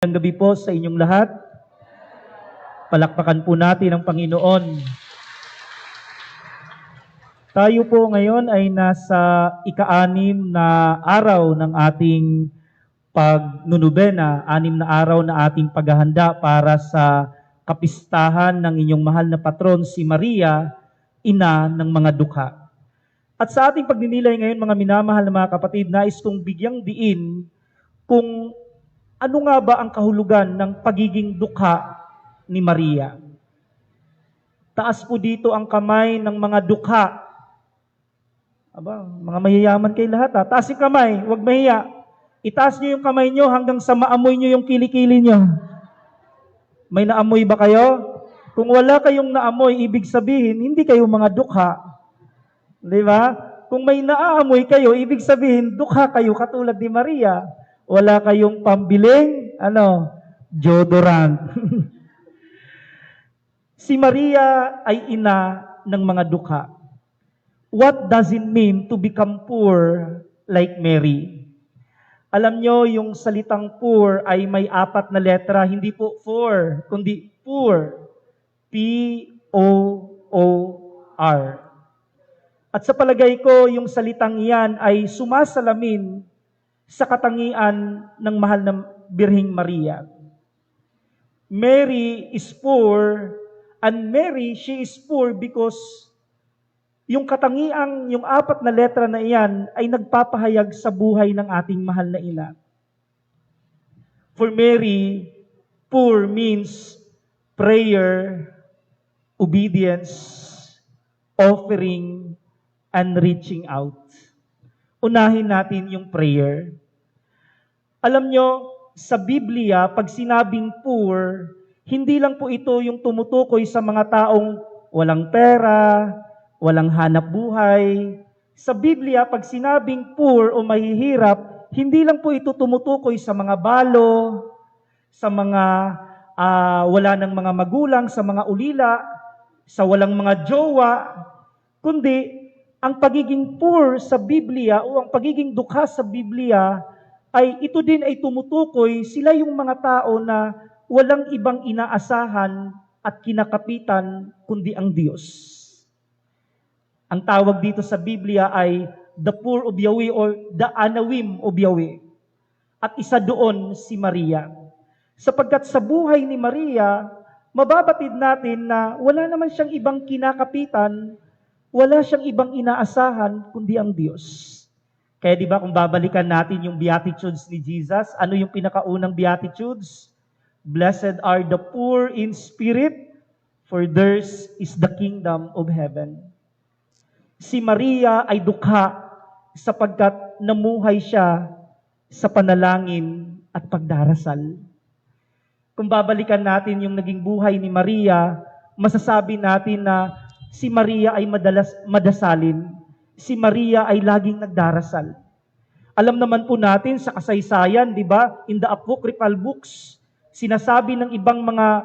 Magandang gabi po sa inyong lahat. Palakpakan po natin ang Panginoon. Tayo po ngayon ay nasa ika-6 na araw ng ating pagnunubena, 6 na araw na ating paghahanda para sa kapistahan ng inyong mahal na patron, si Maria, ina ng mga dukha. At sa ating pagninilay ngayon, mga minamahal na mga kapatid, nais kong bigyang diin kung ano nga ba ang kahulugan ng pagiging dukha ni Maria? Taas po dito ang kamay ng mga dukha. Aba, mga mayayaman kayo lahat ha. Taas yung kamay, huwag mahiya. Itaas nyo yung kamay nyo hanggang sa maamoy nyo yung kilikili nyo. May naamoy ba kayo? Kung wala kayong naamoy, ibig sabihin, hindi kayo mga dukha. Di ba? Kung may naaamoy kayo, ibig sabihin, dukha kayo katulad ni Maria. Wala kayong pambiling, deodorant. Si Maria ay ina ng mga dukha. What does it mean to become poor like Mary? Alam nyo, yung salitang poor ay may 4 na letra, hindi po for, kundi poor. P-O-O-R. At sa palagay ko, yung salitang iyan ay sumasalamin sa katangian ng mahal na Birheng Maria. Mary is poor, and Mary, she is poor because yung katangiang, yung 4 na letra na iyan ay nagpapahayag sa buhay ng ating mahal na ina. For Mary, poor means prayer, obedience, offering, and reaching out. Unahin natin yung prayer. Alam nyo, sa Biblia, pag sinabing poor, hindi lang po ito yung tumutukoy sa mga taong walang pera, walang hanap buhay. Sa Biblia, pag sinabing poor o mahihirap, hindi lang po ito tumutukoy sa mga balo, sa mga wala ng mga magulang, sa mga ulila, sa walang mga jowa, kundi ang pagiging poor sa Biblia o ang pagiging dukha sa Biblia ay ito din ay tumutukoy sila yung mga tao na walang ibang inaasahan at kinakapitan kundi ang Diyos. Ang tawag dito sa Biblia ay the poor of Yahweh or the Anawim of Yahweh. At isa doon si Maria. Sapagkat sa buhay ni Maria, mababatid natin na wala naman siyang ibang kinakapitan, wala siyang ibang inaasahan kundi ang Diyos. Kaya di ba kung babalikan natin yung Beatitudes ni Jesus, ano yung pinakaunang Beatitudes? Blessed are the poor in spirit, for theirs is the kingdom of heaven. Si Maria ay dukha sapagkat namuhay siya sa panalangin at pagdarasal. Kung babalikan natin yung naging buhay ni Maria, masasabi natin na si Maria ay madasalin. Si Maria ay laging nagdarasal. Alam naman po natin sa kasaysayan, di ba? In the apocryphal books, sinasabi ng ibang mga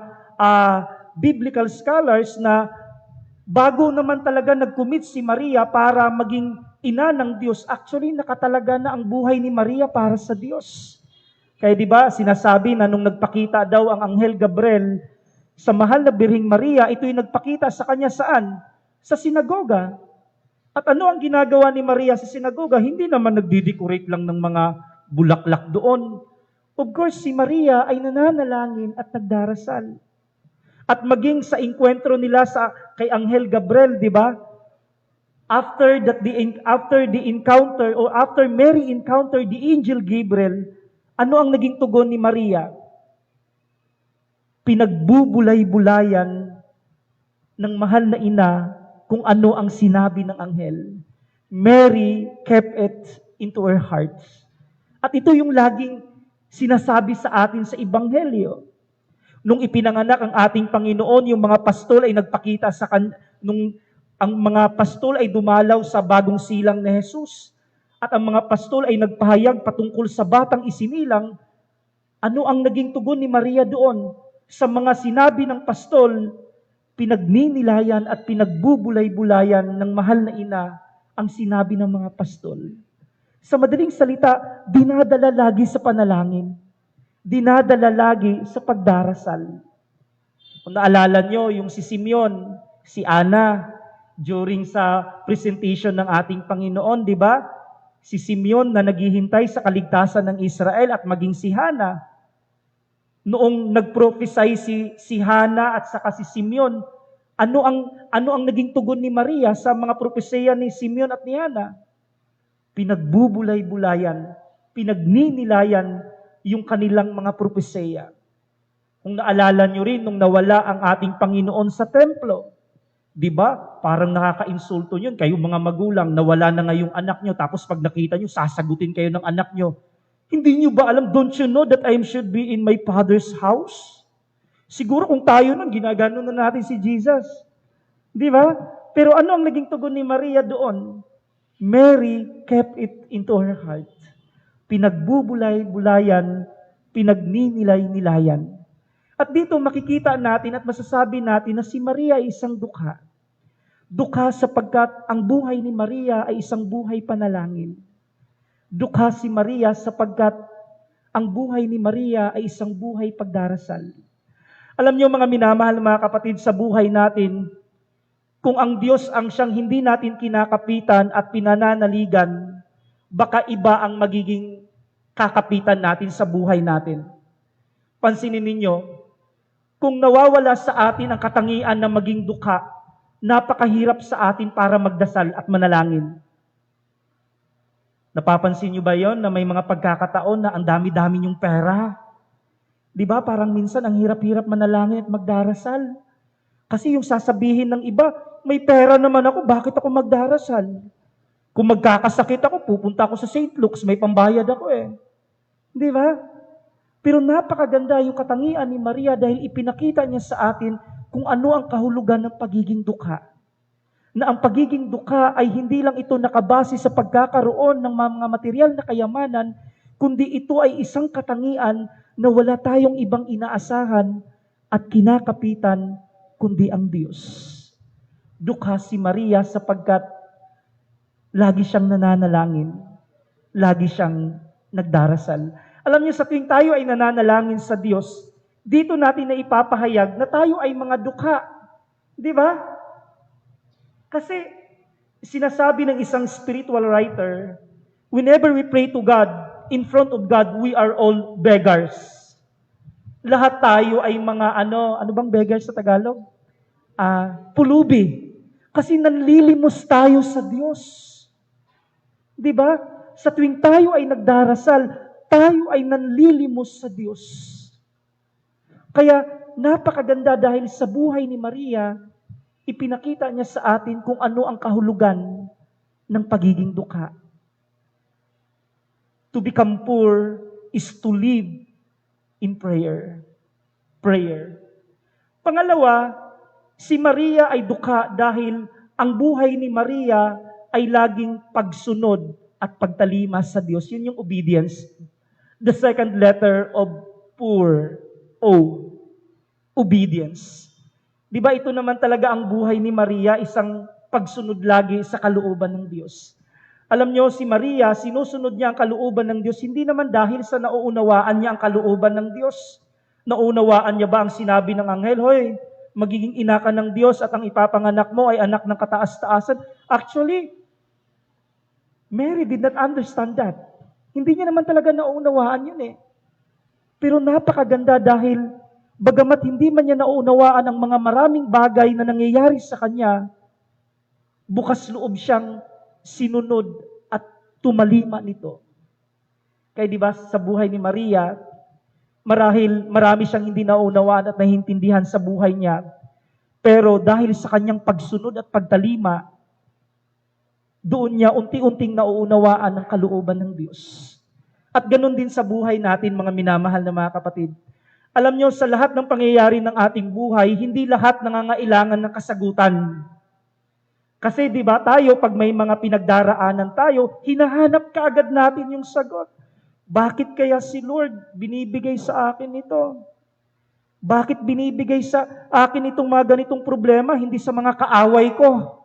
biblical scholars na bago naman talaga nag-commit si Maria para maging ina ng Diyos, actually nakatalaga na ang buhay ni Maria para sa Diyos. Kaya di ba, sinasabi na nung nagpakita daw ang Anghel Gabriel sa mahal na Birheng Maria, ito'y nagpakita sa kanya saan? Sa sinagoga. At ano ang ginagawa ni Maria sa sinagoga? Hindi naman nagdi-decorate lang ng mga bulaklak doon. Of course, si Maria ay nananalangin at nagdarasal. At maging sa enkwentro nila kay Anghel Gabriel, di ba? After the encounter or after Mary encountered the angel Gabriel, ano ang naging tugon ni Maria? Pinagbubulay-bulayan ng mahal na ina kung ano ang sinabi ng anghel. Mary kept it into her heart. At ito yung laging sinasabi sa atin sa Ebanghelyo. Nung ipinanganak ang ating Panginoon, yung mga pastol ay nagpakita nung ang mga pastol ay dumalaw sa bagong silang ni Jesus. At ang mga pastol ay nagpahayag patungkol sa batang isinilang. Ano ang naging tugon ni Maria doon? Sa mga sinabi ng pastol, pinagninilayan at pinagbubulay-bulayan ng mahal na ina ang sinabi ng mga pastol. Sa madaling salita, dinadala lagi sa panalangin. dinadala lagi sa pagdarasal. Kung naalala nyo, yung si Simeon, si Ana, during sa presentation ng ating Panginoon, di ba? Si Simeon na naghihintay sa kaligtasan ng Israel at maging si Hana. Noong nagprophesy si Hana at saka si Simeon, ano ang naging tugon ni Maria sa mga propesya ni Simeon at ni Hana? Pinagbubulay-bulayan, pinagninilayan yung kanilang mga propesya. Kung naalala nyo rin, nung nawala ang ating Panginoon sa templo, di ba? Parang nakaka-insulto yun. Kayong mga magulang, nawala na ngayong anak nyo, tapos pag nakita nyo, sasagutin kayo ng anak nyo. Hindi nyo ba alam, don't you know that I should be in my Father's house? Siguro kung tayo nun, ginagano na natin si Jesus. Di ba? Pero ano ang naging tugon ni Maria doon? Mary kept it into her heart. Pinagbubulay-bulayan, pinagninilay-nilayan. At dito makikita natin at masasabi natin na si Maria ay isang dukha. Dukha sapagkat ang buhay ni Maria ay isang buhay panalangin. Dukha si Maria sapagkat ang buhay ni Maria ay isang buhay pagdarasal. Alam niyo mga minamahal mga kapatid, sa buhay natin, kung ang Diyos ang siyang hindi natin kinakapitan at pinananaligan, baka iba ang magiging kakapitan natin sa buhay natin. Pansinin ninyo, kung nawawala sa atin ang katangian na maging dukha, napakahirap sa atin para magdasal at manalangin. Napapansin niyo ba yon na may mga pagkakataon na ang dami-dami niyong pera? Di ba parang minsan ang hirap-hirap manalangin at magdarasal? Kasi yung sasabihin ng iba, may pera naman ako, bakit ako magdarasal? Kung magkakasakit ako, pupunta ako sa St. Luke's, may pambayad ako eh. Di ba? Pero napakaganda yung katangian ni Maria dahil ipinakita niya sa atin kung ano ang kahulugan ng pagiging dukha. Na ang pagiging dukha ay hindi lang ito nakabase sa pagkakaroon ng mga material na kayamanan, kundi ito ay isang katangian na wala tayong ibang inaasahan at kinakapitan kundi ang Diyos. Dukha si Maria sapagkat lagi siyang nananalangin, lagi siyang nagdarasal. Alam niyo, sa tuwing tayo ay nananalangin sa Diyos, dito natin na ipapahayag na tayo ay mga dukha. Di ba? Kasi sinasabi ng isang spiritual writer, whenever we pray to God, in front of God, we are all beggars. Lahat tayo ay mga ano bang beggars sa Tagalog? Pulubi. Kasi nanlilimos tayo sa Diyos. Di ba? Sa tuwing tayo ay nagdarasal, tayo ay nanlilimos sa Diyos. Kaya napakaganda dahil sa buhay ni Maria, ipinakita niya sa atin kung ano ang kahulugan ng pagiging dukha. To become poor is to live in prayer. Prayer. Pangalawa, si Maria ay dukha dahil ang buhay ni Maria ay laging pagsunod at pagtalima sa Diyos. Yun yung obedience. The second letter of poor, O, obedience. Di ba ito naman talaga ang buhay ni Maria, isang pagsunod lagi sa kalooban ng Diyos. Alam nyo, si Maria, sinusunod niya ang kalooban ng Diyos, hindi naman dahil sa nauunawaan niya ang kalooban ng Diyos. Naunawaan niya ba ang sinabi ng anghel, hoy, magiging ina ka ng Diyos at ang ipapanganak mo ay anak ng kataas-taasan? Actually, Mary did not understand that. Hindi niya naman talaga nauunawaan yun eh. Pero napakaganda dahil bagamat hindi man niya nauunawaan ang mga maraming bagay na nangyayari sa kanya, bukas loob siyang sinunod at tumalima nito. Kaya di ba sa buhay ni Maria, marahil marami siyang hindi nauunawaan at nahintindihan sa buhay niya, pero dahil sa kanyang pagsunod at pagtalima, doon niya unti-unting nauunawaan ang kalooban ng Diyos. At ganun din sa buhay natin, mga minamahal na mga kapatid. Alam niyo, sa lahat ng pangyayari ng ating buhay, hindi lahat nangangailangan ng kasagutan. Kasi di ba tayo, pag may mga pinagdaraanan tayo, hinahanap kaagad natin yung sagot. Bakit kaya si Lord binibigay sa akin ito? Bakit binibigay sa akin itong mga ganitong problema, hindi sa mga kaaway ko?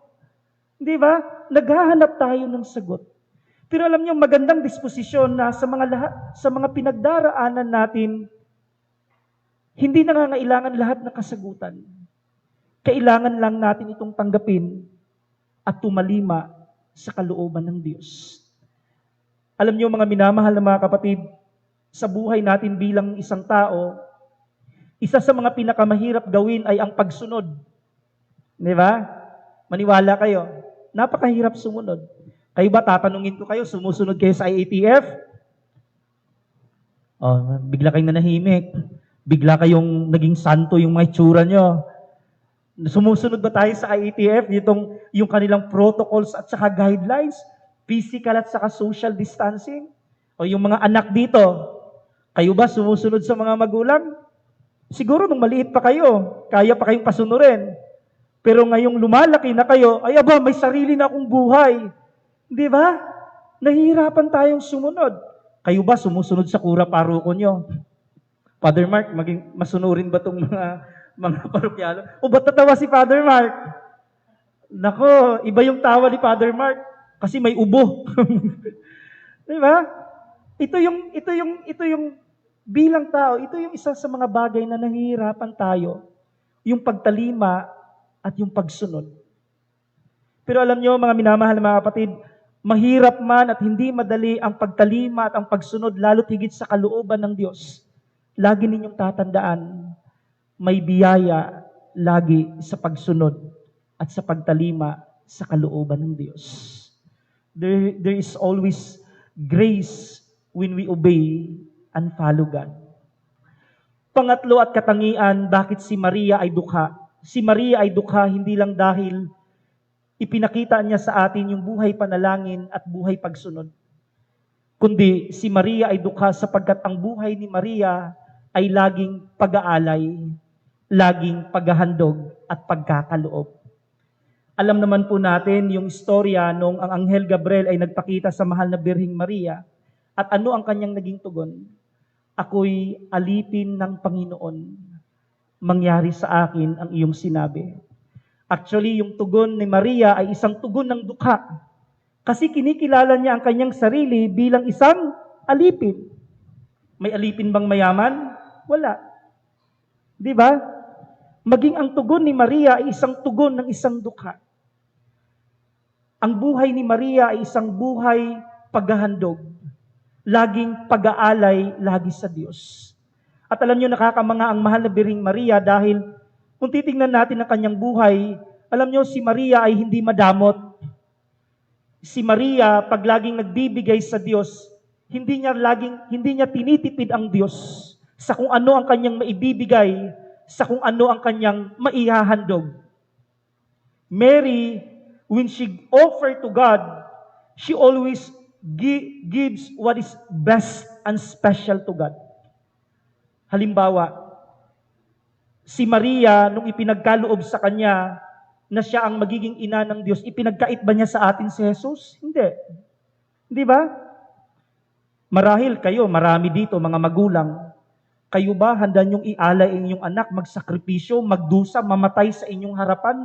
Di ba? Naghahanap tayo ng sagot. Pero alam niyo, magandang disposisyon na sa mga pinagdaraanan natin, hindi nangangailangan lahat ng kasagutan. Kailangan lang natin itong tanggapin at tumalima sa kalooban ng Diyos. Alam niyo mga minamahal na mga kapatid, sa buhay natin bilang isang tao, isa sa mga pinakamahirap gawin ay ang pagsunod. Di ba? Maniwala kayo. Napakahirap sumunod. Kayo ba, tatanungin ko kayo, sumusunod kayo sa IATF? Oh, bigla kayong nanahimik. Bigla kayong naging santo yung mga itsura nyo. Sumusunod ba tayo sa IATF? Yung kanilang protocols at saka guidelines? Physical at saka social distancing? O yung mga anak dito, kayo ba sumusunod sa mga magulang? Siguro nung maliit pa kayo, kaya pa kayong pasunurin. Pero ngayong lumalaki na kayo, ay aba, may sarili na akong buhay. Di ba? Nahihirapan tayong sumunod. Kayo ba sumusunod sa kura paruko nyo? Father Mark, masunurin ba itong mga parokyalo? O ba't tatawa si Father Mark? Nako, iba yung tawa ni Father Mark kasi may ubo. Di ba? Ito yung bilang tao, ito yung isa sa mga bagay na nahihirapan tayo, yung pagtalima at yung pagsunod. Pero alam nyo, mga minamahal na mga kapatid, mahirap man at hindi madali ang pagtalima at ang pagsunod, lalo't higit sa kalooban ng Diyos. Lagi ninyong tatandaan, may biyaya lagi sa pagsunod at sa pagtalima sa kalooban ng Diyos. There is always grace when we obey and follow God. Pangatlo at katangian, bakit si Maria ay dukha? Si Maria ay dukha hindi lang dahil ipinakita niya sa atin yung buhay panalangin at buhay pagsunod. Kundi si Maria ay dukha sapagkat ang buhay ni Maria ay laging pag-aalay, laging paghahandog at pagkakaloob. Alam naman po natin yung istorya nung ang Anghel Gabriel ay nagpakita sa mahal na Birheng Maria at ano ang kanyang naging tugon? Ako'y alipin ng Panginoon. Mangyari sa akin ang iyong sinabi. Actually, yung tugon ni Maria ay isang tugon ng dukha. Kasi kinikilala niya ang kanyang sarili bilang isang alipin. May alipin bang mayaman? Wala. Di ba? Maging ang tugon ni Maria ay isang tugon ng isang dukha. Ang buhay ni Maria ay isang buhay paghahandog. Laging pag-aalay, lagi sa Diyos. At alam niyo, nakakamanga ang mahal na Birheng Maria dahil kung titingnan natin ang kanyang buhay, alam niyo, si Maria ay hindi madamot. Si Maria, pag laging nagbibigay sa Diyos, hindi niya tinitipid ang Diyos sa kung ano ang kanyang maibibigay, sa kung ano ang kanyang maihahandog. Mary, when she offered to God, she always gives what is best and special to God. Halimbawa, si Maria, nung ipinagkaloob sa kanya na siya ang magiging ina ng Diyos, ipinagkait ba niya sa atin si Jesus? Hindi. Hindi ba? Marahil kayo, marami dito, mga magulang, kayo ba handa niyong ialay inyong anak, magsakripisyo, magdusa, mamatay sa inyong harapan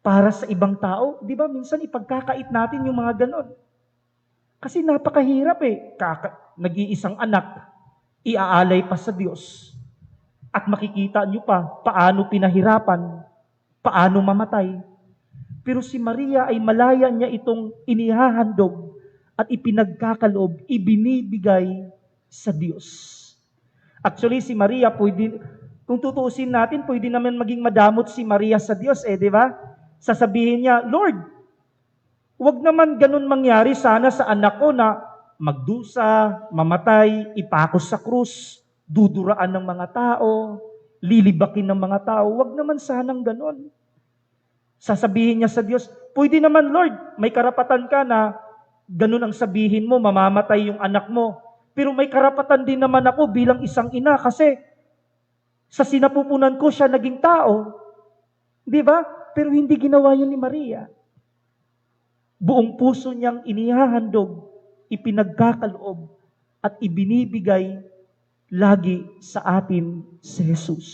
para sa ibang tao? Di ba? Minsan ipagkakait natin yung mga ganon. Kasi napakahirap nag-iisang anak, iaalay pa sa Diyos. At makikita niyo pa paano pinahirapan, paano mamatay. Pero si Maria ay malaya niya itong inihahandog at ipinagkakaloob, ibinibigay sa Diyos. Actually, si Maria, kung tutuusin natin, pwede naman maging madamot si Maria sa Diyos, di ba? Sasabihin niya, Lord, huwag naman ganun mangyari sana sa anak ko na magdusa, mamatay, ipakos sa krus, duduraan ng mga tao, lilibakin ng mga tao. Huwag naman sanang ganun. Sasabihin niya sa Diyos, pwede naman Lord, may karapatan ka na ganun ang sabihin mo, mamamatay yung anak mo. Pero may karapatan din naman ako bilang isang ina kasi sa sinapupunan ko siya naging tao. Di ba? Pero hindi ginawa yun ni Maria. Buong puso niyang inihahandog, ipinagkakaloob, at ibinibigay lagi sa atin si Jesus.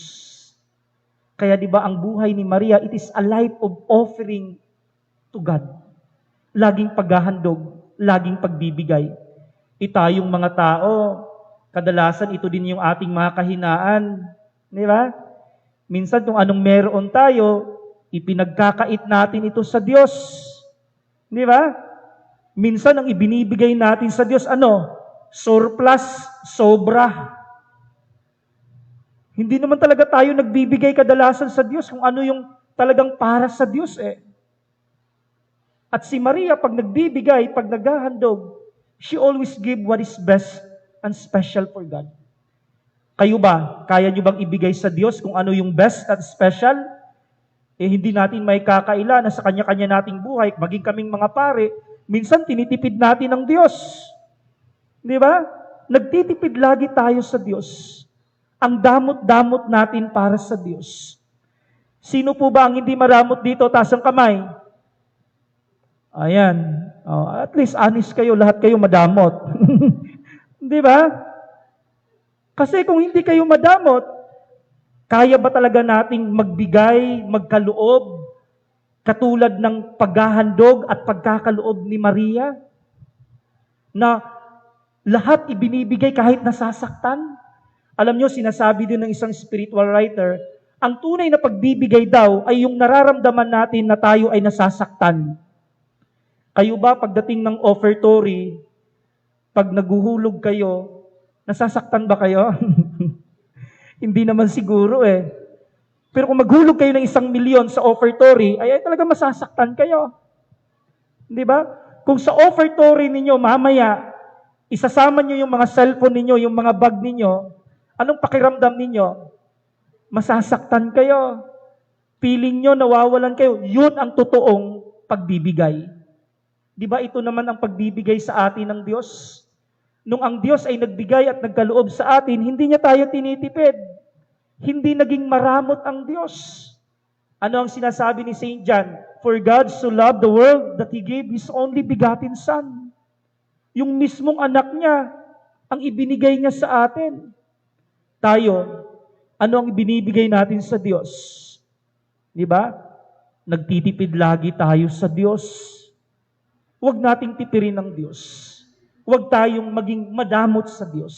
Kaya di ba ang buhay ni Maria, it is a life of offering to God. Laging paghahandog, laging pagbibigay. Tayong mga tao, kadalasan ito din yung ating mga kahinaan. Di ba? Minsan kung anong meron tayo, ipinagkakait natin ito sa Diyos. Di ba? Minsan ang ibinibigay natin sa Diyos, ano? Surplus, sobra. Hindi naman talaga tayo nagbibigay kadalasan sa Diyos kung ano yung talagang para sa Diyos eh. At si Maria, pag nagbibigay, pag naghahandog, she always give what is best and special for God. Kayo ba, kaya nyo bang ibigay sa Diyos kung ano yung best at special? Hindi natin may kakaila na sa kanya-kanya nating buhay, maging kaming mga pare, minsan tinitipid natin ang Diyos. Di ba? Nagtitipid lagi tayo sa Diyos. Ang damot-damot natin para sa Diyos. Sino po ba ang hindi maramot dito? Taas ang kamay. Ayan. At least honest kayo, lahat kayo madamot. Di ba? Kasi kung hindi kayo madamot, kaya ba talaga nating magbigay, magkaloob, katulad ng paghahandog at pagkakaloob ni Maria? Na lahat ibinibigay kahit nasasaktan? Alam nyo, sinasabi din ng isang spiritual writer, ang tunay na pagbibigay daw ay yung nararamdaman natin na tayo ay nasasaktan. Kayo ba pagdating ng offertory, pag naguhulog kayo, nasasaktan ba kayo? Hindi naman siguro eh. Pero kung maghulog kayo ng 1,000,000 sa offertory, ay talaga masasaktan kayo. Di ba? Kung sa offertory ninyo mamaya, isasama nyo yung mga cellphone ninyo, yung mga bag ninyo, anong pakiramdam ninyo? Masasaktan kayo. Feeling nyo, nawawalan kayo. Yun ang totoong pagbibigay. Di ba ito naman ang pagbibigay sa atin ng Diyos? Nung ang Diyos ay nagbigay at nagkaloob sa atin, hindi niya tayo tinitipid. Hindi naging maramot ang Diyos. Ano ang sinasabi ni St. John? For God so loved the world that He gave His only begotten Son. Yung mismong anak niya, ang ibinigay niya sa atin. Tayo, ano ang ibinibigay natin sa Diyos? Di ba? Nagtitipid lagi tayo sa Diyos. Huwag nating tipirin ng Diyos. Huwag tayong maging madamot sa Diyos.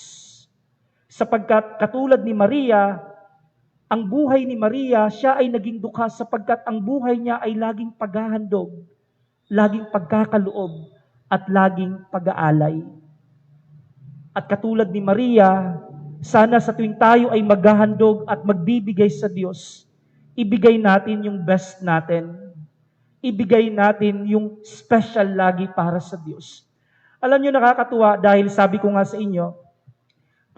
Sapagkat katulad ni Maria, ang buhay ni Maria, siya ay naging dukha sapagkat ang buhay niya ay laging paghahandog, laging pagkakaloob, at laging pag-aalay. At katulad ni Maria, sana sa tuwing tayo ay maghahandog at magbibigay sa Diyos, ibigay natin yung best natin. Ibigay natin yung special lagi para sa Diyos. Alam niyo, nakakatuwa dahil sabi ko nga sa inyo,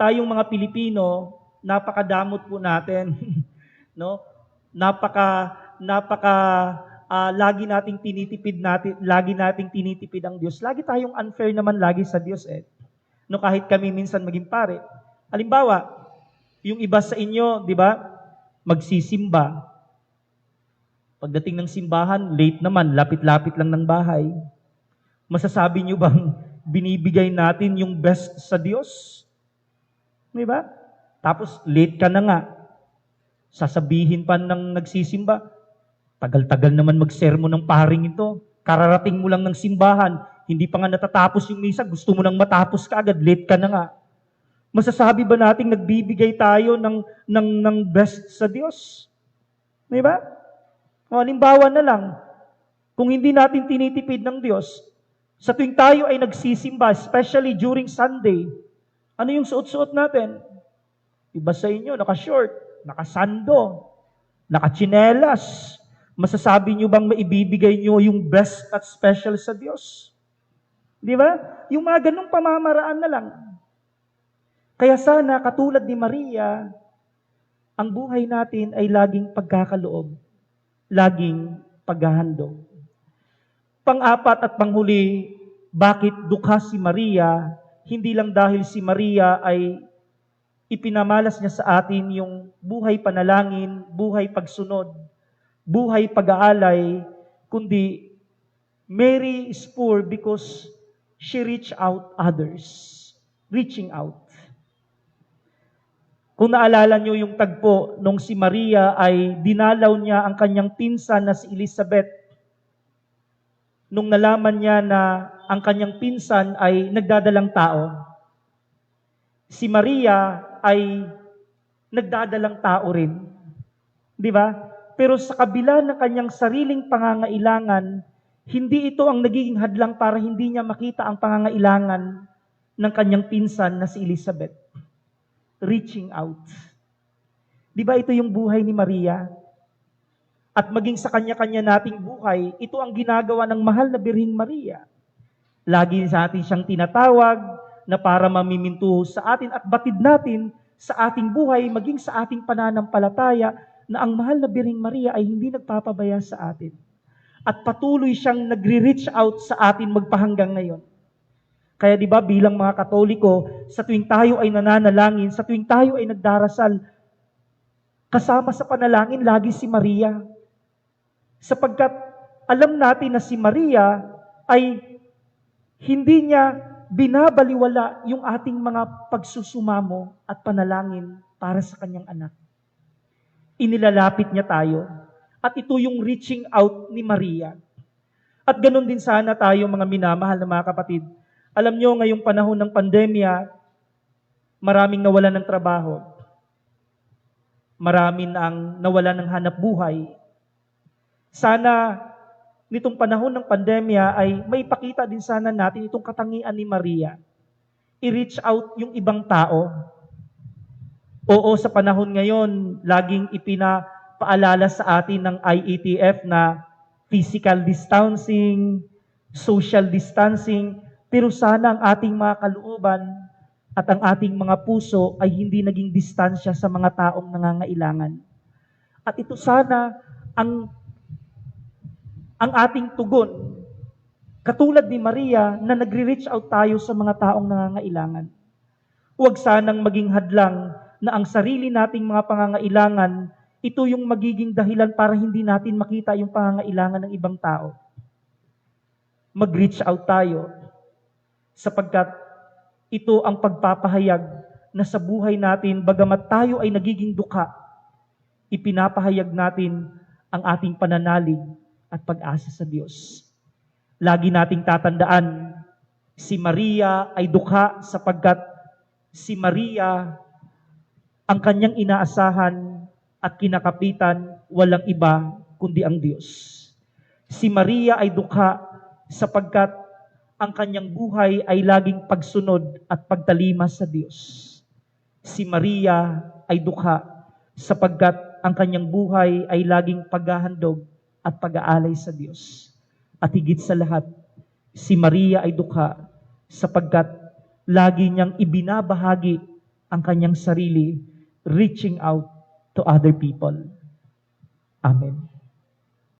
tayong mga Pilipino, napakadamot po natin. No? Lagi nating tinitipid ang Diyos. Lagi tayong unfair naman lagi sa Diyos eh. No, kahit kami minsan maging pare. Halimbawa, yung iba sa inyo, di ba, magsisimba. Pagdating ng simbahan, late naman, lapit-lapit lang ng bahay. Masasabi nyo bang binibigay natin yung best sa Diyos? Di ba? Tapos, late ka na nga. Sasabihin pa ng nagsisimba, tagal-tagal naman mag-sermon ng paring ito. Kararating mo lang ng simbahan, hindi pa nga natatapos yung misa, gusto mo nang matapos ka agad, late ka na nga. Masasabi ba nating nagbibigay tayo ng best sa Diyos? Di ba? O, halimbawa na lang, kung hindi natin tinitipid ng Diyos, sa tuwing tayo ay nagsisimba, especially during Sunday, ano yung suot-suot natin? Iba sa inyo, naka-short, naka-sando, naka-chinelas. Masasabi nyo bang maibibigay nyo yung best at special sa Diyos? Di ba? Yung mga ganong pamamaraan na lang. Kaya sana, katulad ni Maria, ang buhay natin ay laging pagkakaloob, laging paghahandog. Pang-apat at panghuli, bakit dukha si Maria? Hindi lang dahil si Maria ay ipinamalas niya sa atin yung buhay panalangin, buhay pagsunod, buhay pag-aalay, kundi Mary is poor because she reached out others. Reaching out. Kung naalala nyo yung tagpo, nung si Maria ay dinalaw niya ang kanyang pinsan na si Elizabeth, nung nalaman niya na ang kanyang pinsan ay nagdadalang tao, si Maria ay nagdadalang tao rin. Di ba? Pero sa kabila ng kanyang sariling pangangailangan, hindi ito ang nagiging hadlang para hindi niya makita ang pangangailangan ng kanyang pinsan na si Elizabeth. Reaching out. Di ba ito yung buhay ni Maria? At maging sa kanya-kanya nating buhay, ito ang ginagawa ng mahal na Birheng Maria. Lagi sa atin siyang tinatawag na para mamiminto sa atin at batid natin sa ating buhay, maging sa ating pananampalataya, na ang mahal na Birheng Maria ay hindi nagpapabaya sa atin. At patuloy siyang nagre-reach out sa atin magpahanggang ngayon. Kaya di ba bilang mga Katoliko, sa tuwing tayo ay nananalangin, sa tuwing tayo ay nagdarasal, kasama sa panalangin lagi si Maria. Sapagkat alam natin na si Maria ay hindi niya binabaliwala yung ating mga pagsusumamo at panalangin para sa kanyang anak. Inilalapit niya tayo. At ito yung reaching out ni Maria. At ganun din sana tayo mga minamahal na mga kapatid. Alam nyo, ngayong panahon ng pandemya, maraming nawalan ng trabaho. Maraming ang nawalan ng hanap buhay. Sana nitong panahon ng pandemya ay may pakita din sana natin itong katangian ni Maria. I-reach out yung ibang tao. Oo, sa panahon ngayon, laging ipinapaalala sa atin ng IATF na physical distancing, social distancing, pero sana ang ating mga kalooban at ang ating mga puso ay hindi naging distansya sa mga taong nangangailangan. At ito sana ang ating tugon, katulad ni Maria na nagre-reach out tayo sa mga taong nangangailangan. Huwag sanang maging hadlang na ang sarili nating mga pangangailangan, ito yung magiging dahilan para hindi natin makita yung pangangailangan ng ibang tao. Mag-reach out tayo sapagkat ito ang pagpapahayag na sa buhay natin, bagamat tayo ay nagiging dukha, ipinapahayag natin ang ating pananalig at pag-asa sa Diyos. Lagi nating tatandaan, si Maria ay dukha sapagkat si Maria ang kanyang inaasahan at kinakapitan, walang iba kundi ang Diyos. Si Maria ay dukha sapagkat ang kanyang buhay ay laging pagsunod at pagtalima sa Diyos. Si Maria ay dukha sapagkat ang kanyang buhay ay laging paghahandog at pag-aalay sa Diyos. At higit sa lahat, si Maria ay dukha sapagkat lagi niyang ibinabahagi ang kanyang sarili, reaching out to other people. Amen.